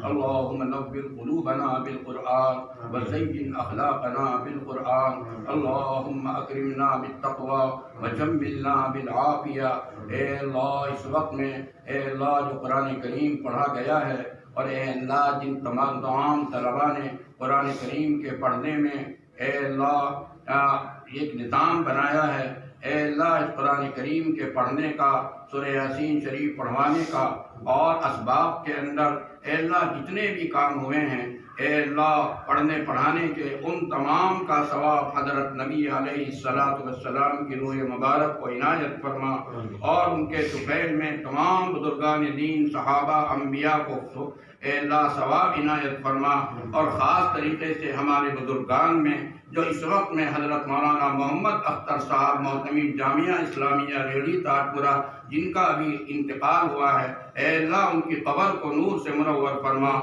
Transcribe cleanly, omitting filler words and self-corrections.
اللهم نور قلوبنا بالقرآن وزين أخلاقنا بالقرآن اللهم أكرمنا بالتقوى وجملنا بالعافية۔ اے اللہ اس وقت میں اے اللہ جو قرآن کریم پڑھا گیا ہے، اور اے اللہ جن تمام طلباء نے قرآن کریم کے پڑھنے میں اے اللہ ایک نظام بنایا ہے، اے اللہ اس قرآن کریم کے پڑھنے کا، سورہ یاسین شریف پڑھوانے کا اور اسباب کے اندر اے اللہ جتنے بھی کام ہوئے ہیں، اے اللہ پڑھنے پڑھانے کے ان تمام کا ثواب حضرت نبی علیہ السلام کی روح مبارک کو عنایت فرما، اور ان کے طفیل میں تمام بزرگان دین صحابہ انبیاء کو اے اللہ ثواب عنایت فرما، اور خاص طریقے سے ہمارے بزرگان میں جو اس وقت میں حضرت مولانا محمد اختر صاحب معتمد جامعہ اسلامیہ ریڑھی تاجپورہ جن کا بھی انتقال ہوا ہے، اے اللہ ان کی قبر کو نور سے منور فرما۔